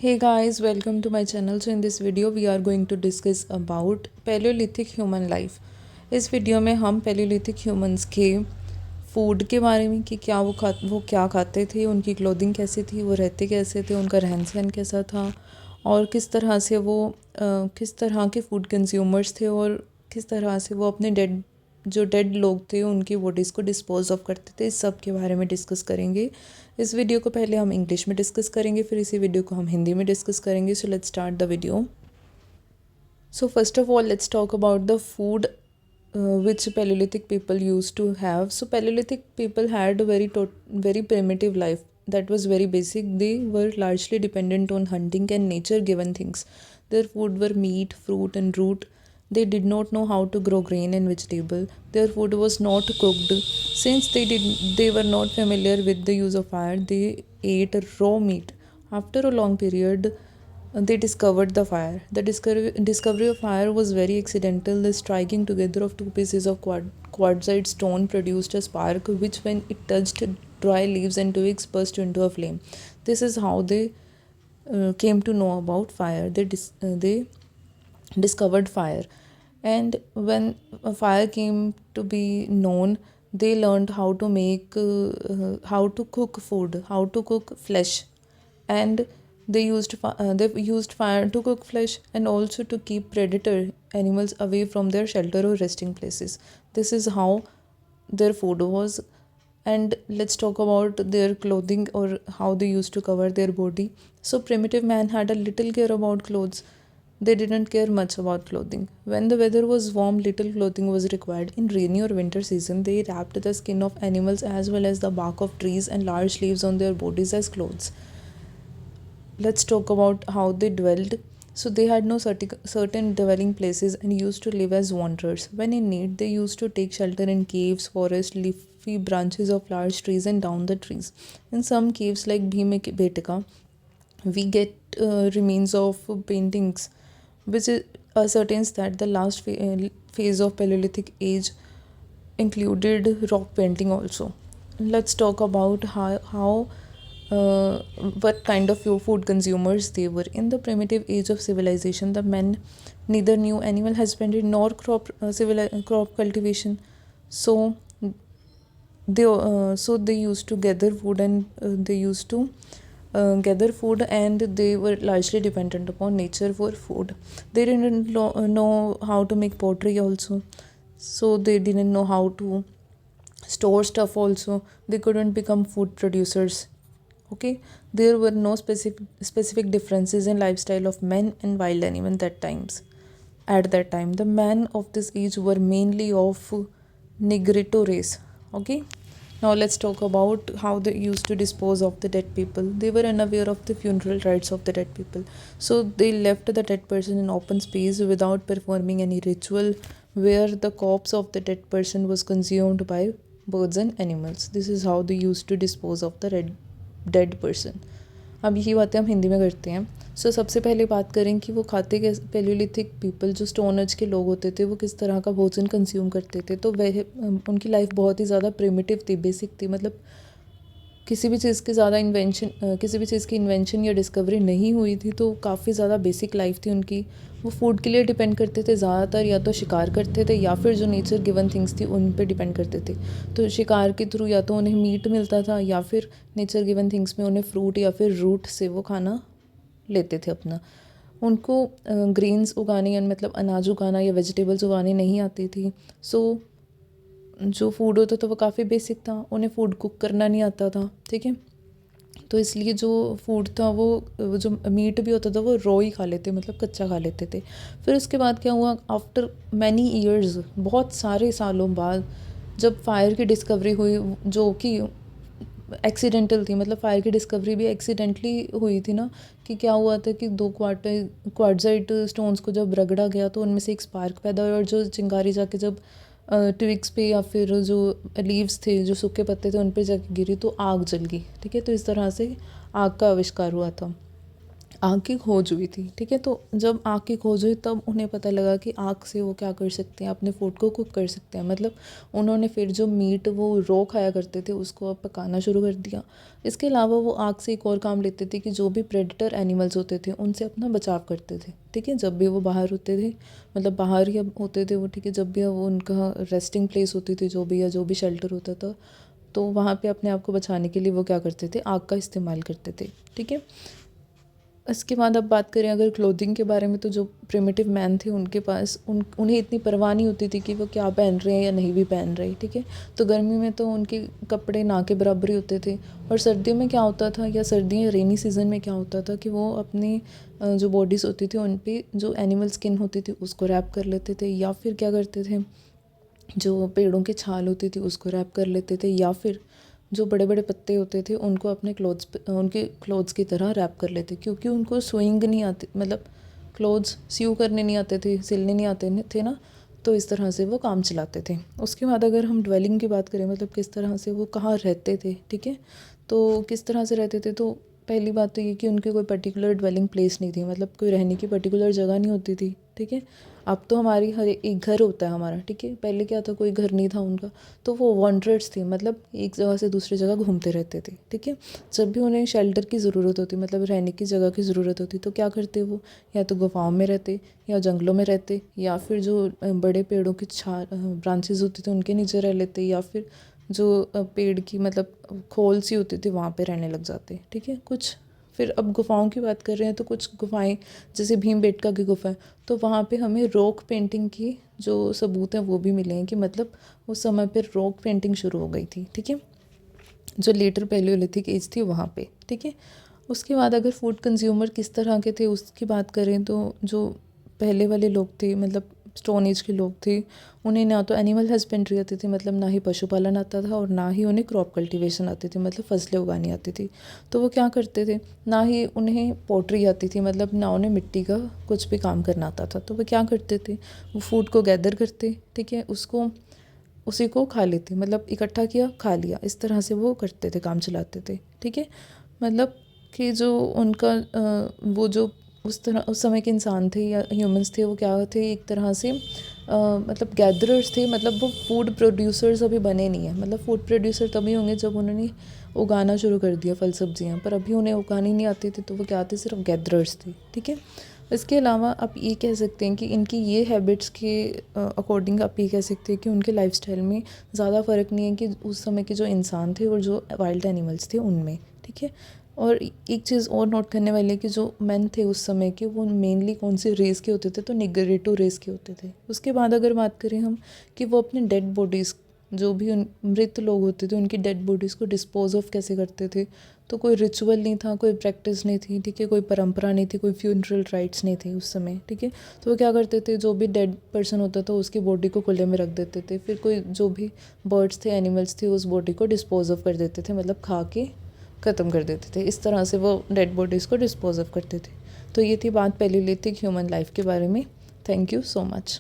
Hey guys, welcome to my channel. So in this video we are going to discuss about Paleolithic human life. इस video में हम Paleolithic humans के food के बारे में कि वो क्या खाते थे, उनकी क्लोथिंग कैसी थी, वो रहते कैसे थे, उनका रहन सहन कैसा था और किस तरह से वो किस तरह के फूड कंज्यूमर्स थे और किस तरह से वो अपने डेड लोग थे उनकी बॉडीज़ को डिस्पोज ऑफ करते थे। इस सब के बारे में डिस्कस करेंगे। इस वीडियो को पहले हम इंग्लिश में डिस्कस करेंगे, फिर इसी वीडियो को हम हिंदी में डिस्कस करेंगे। So let's start the video. So first of all let's talk about the food which Paleolithic people used to have. So Paleolithic people had a very primitive life that was very basic. They were largely dependent on hunting and nature given things. Their food were meat, fruit and root. They did not know how to grow grain and vegetable. Their food was not cooked. Since they were not familiar with the use of fire, they ate raw meat. After a long period, they discovered the fire. The discovery of fire was very accidental. The striking together of two pieces of quartzite stone produced a spark, which, when it touched dry leaves and twigs, burst into a flame. This is how they came to know about fire. They discovered fire, and when fire came to be known, they learned how to cook food, how to cook flesh, and they used fire to cook flesh and also to keep predator animals away from their shelter or resting places. This is how their food was. And let's talk about their clothing or how they used to cover their body. So primitive man had a little care about clothes. They didn't care much about clothing. When the weather was warm, little clothing was required. In rainy or winter season, they wrapped the skin of animals as well as the bark of trees and large leaves on their bodies as clothes. Let's talk about how they dwelled. So they had no certain dwelling places and used to live as wanderers. When in need, they used to take shelter in caves, forests, leafy branches of large trees and down the trees. In some caves like Bhimbetka, we get remains of paintings, which ascertains that the last phase of Paleolithic age included rock painting also. Let's talk about how what kind of food consumers they were. In the primitive age of civilization, the men neither knew animal husbandry nor crop cultivation. So they used to gather food and gather food, and they were largely dependent upon nature for food. They didn't know how to make pottery also, so they didn't know how to store stuff also. They couldn't become food producers. Okay, there were no specific differences in lifestyle of men and wild animals at that time. The men of this age were mainly of Negrito race. Okay, now let's talk about how they used to dispose of the dead people. They were unaware of the funeral rites of the dead people, so they left the dead person in open space without performing any ritual, where the corpse of the dead person was consumed by birds and animals. This is how they used to dispose of the dead person. अब यही बातें हम हिंदी में करते हैं. सो सबसे पहले बात करें कि वो खाते कैसे. पेलियोलिथिक पीपल जो स्टोन एज के लोग होते थे वो किस तरह का भोजन कंज्यूम करते थे. तो वह उनकी लाइफ बहुत ही ज़्यादा प्रिमिटिव थी, बेसिक थी. मतलब किसी भी चीज़ की इन्वेंशन या डिस्कवरी नहीं हुई थी, तो काफ़ी ज़्यादा बेसिक लाइफ थी उनकी. वो फूड के लिए डिपेंड करते थे ज़्यादातर, या तो शिकार करते थे या फिर जो नेचर गिवन थिंग्स थी उन पे डिपेंड करते थे. तो शिकार के थ्रू या तो उन्हें मीट मिलता था, या फिर नेचर गिवन थिंग्स में उन्हें फ्रूट या फिर रूट से वो खाना लेते थे अपना. उनको ग्रेन्स उगाने या मतलब अनाज उगाना या वेजिटेबल्स उगाने नहीं आती थी. सो जो फूड होता था वो काफ़ी बेसिक था. उन्हें फूड कुक करना नहीं आता था. ठीक है, तो इसलिए जो फूड था वो जो मीट भी होता था वो रॉ ही खा लेते, मतलब कच्चा खा लेते थे. फिर उसके बाद क्या हुआ, आफ्टर मैनी ईयर्स, बहुत सारे सालों बाद, जब फायर की डिस्कवरी हुई, जो कि एक्सीडेंटल थी. मतलब फायर की डिस्कवरी भी एक्सीडेंटली हुई थी ना. कि क्या हुआ था कि दो क्वार्टजाइट स्टोन्स को जब रगड़ा गया तो उनमें से एक स्पार्क पैदा हुआ, और जो चिंगारी जाके जब ट्विग्स पे या फिर जो लीव्स थे, जो सूखे पत्ते थे, उन पे जाके गिरी तो आग जल गई. ठीक है, तो इस तरह से आग का आविष्कार हुआ था. आग की खोज हुई थी, ठीक है। तो जब आग की खोज हुई तब उन्हें पता लगा कि आग से वो क्या कर सकते हैं, अपने फूड को कुक कर सकते हैं। मतलब उन्होंने फिर जो मीट वो रॉ खाया करते थे उसको अब पकाना शुरू कर दिया। इसके अलावा वो आग से एक और काम लेते थे कि जो भी प्रेडेटर एनिमल्स होते थे उनसे अपना बचाव करते थे, ठीक है। जब भी वो बाहर होते थे, मतलब बाहर ही अब होते थे वो, ठीक है। जब भी वो उनका रेस्टिंग प्लेस होती थी जो भी, या जो भी शेल्टर होता था, तो वहाँ पे अपने आप को बचाने के लिए वो क्या करते थे, आग का इस्तेमाल करते थे, ठीक है। इसके बाद अब बात करें अगर क्लोथिंग के बारे में, तो जो प्रिमिटिव मैन थे उनके पास उन्हें इतनी परवाह नहीं होती थी कि वो क्या पहन रहे हैं या नहीं भी पहन रहे, ठीक है। तो गर्मी में तो उनके कपड़े ना के बराबर ही होते थे। और सर्दियों में क्या होता था, या सर्दियाँ रेनी सीज़न में क्या होता था कि वो अपनी जो बॉडीज़ होती थी उन पे जो एनिमल स्किन होती थी उसको रैप कर लेते थे, या फिर क्या करते थे, जो पेड़ों की छाल होती थी उसको रैप कर लेते थे, या फिर जो बड़े बड़े पत्ते होते थे उनको अपने उनके क्लोथ्स की तरह रैप कर लेते, क्योंकि उनको स्विंग नहीं आती, मतलब क्लोथ्स सीव करने नहीं आते थे, सिलने नहीं आते थे ना। तो इस तरह से वो काम चलाते थे। उसके बाद अगर हम ड्वेलिंग की बात करें, मतलब किस तरह से वो कहाँ रहते थे, ठीक है। तो किस तरह से रहते थे, तो पहली बात तो ये कि उनकी कोई पर्टिकुलर ड्वेलिंग प्लेस नहीं थी, मतलब कोई रहने की पर्टिकुलर जगह नहीं होती थी, ठीक है। अब तो हमारी हर एक घर होता है हमारा, ठीक है। पहले क्या था, कोई घर नहीं था उनका, तो वो वॉन्डरर्स थे, मतलब एक जगह से दूसरी जगह घूमते रहते थे, ठीक है। जब भी उन्हें शेल्टर की ज़रूरत होती, मतलब रहने की जगह की ज़रूरत होती, तो क्या करते वो, या तो गुफाओं में रहते, या जंगलों में रहते, या फिर जो बड़े पेड़ों की ब्रांचेज होती थी उनके नीचे रह लेते, या फिर जो पेड़ की मतलब खोल सी होती थी वहाँ पे रहने लग जाते, ठीक है। कुछ फिर अब गुफाओं की बात कर रहे हैं, तो कुछ गुफाएं जैसे भीमबेटका की गुफा है, तो वहाँ पे हमें रॉक पेंटिंग की जो सबूत हैं वो भी मिले हैं कि मतलब उस समय पे रॉक पेंटिंग शुरू हो गई थी, ठीक है, जो लेटर पैलियोलिथिक एज थी वहाँ पे, ठीक है। उसके बाद अगर फूड कंज्यूमर किस तरह के थे उसकी बात करें, तो जो पहले वाले लोग थे, मतलब स्टोन एज के लोग थे, उन्हें ना तो एनिमल हस्बेंड्री आती थी, मतलब ना ही पशुपालन आता था, और ना ही उन्हें क्रॉप कल्टीवेशन आती थी, मतलब फसलें उगानी आती थी। तो वो क्या करते थे, ना ही उन्हें पॉटरी आती थी, मतलब ना उन्हें मिट्टी का कुछ भी काम करना आता था। तो वो क्या करते थे, वो फूड को गैदर करते, ठीक है, उसको उसी को खा लेते, मतलब इकट्ठा किया खा लिया, इस तरह से वो करते थे, काम चलाते थे, ठीक है। मतलब कि जो उनका वो जो उस तरह उस समय के इंसान थे या ह्यूमंस थे, वो क्या थे, एक तरह से मतलब गैदरर्स थे। मतलब वो फूड प्रोड्यूसर्स अभी बने नहीं हैं, मतलब फूड प्रोड्यूसर तभी होंगे जब उन्होंने उगाना शुरू कर दिया फल सब्जियां, पर अभी उन्हें उगानी नहीं आती थी, तो वो क्या थे, सिर्फ गैदरर्स थे, ठीक है। इसके अलावा आप ये कह सकते हैं कि इनकी ये हैबिट्स के अकॉर्डिंग आप ये कह सकते हैं कि उनके लाइफस्टाइल में ज़्यादा फ़र्क नहीं है कि उस समय के जो इंसान थे और जो वाइल्ड एनिमल्स थे उनमें, ठीक है। और एक चीज़ और नोट करने वाली है कि जो मेन थे उस समय के, वो मेनली कौन सी रेस के होते थे, तो निग्रेटो रेस के होते थे। उसके बाद अगर बात करें हम कि वो अपने डेड बॉडीज़, जो भी मृत लोग होते थे, उनकी डेड बॉडीज़ को डिस्पोज ऑफ कैसे करते थे, तो कोई रिचुअल नहीं था, कोई प्रैक्टिस नहीं थी, ठीक है, कोई परंपरा नहीं थी, कोई फ्यूनरल राइट्स नहीं थी उस समय, ठीक है। तो वो क्या करते थे, जो भी डेड पर्सन होता था उसकी बॉडी को खुले में रख देते थे, फिर कोई जो भी बर्ड्स थे, एनिमल्स थे, उस बॉडी को डिस्पोज ऑफ कर देते थे, मतलब खा के ख़त्म कर देते थे। इस तरह से वो डेड बॉडीज़ को डिस्पोज ऑफ करते थे। तो ये थी बात पैलियोलिथिक ह्यूमन लाइफ के बारे में। Thank you so much.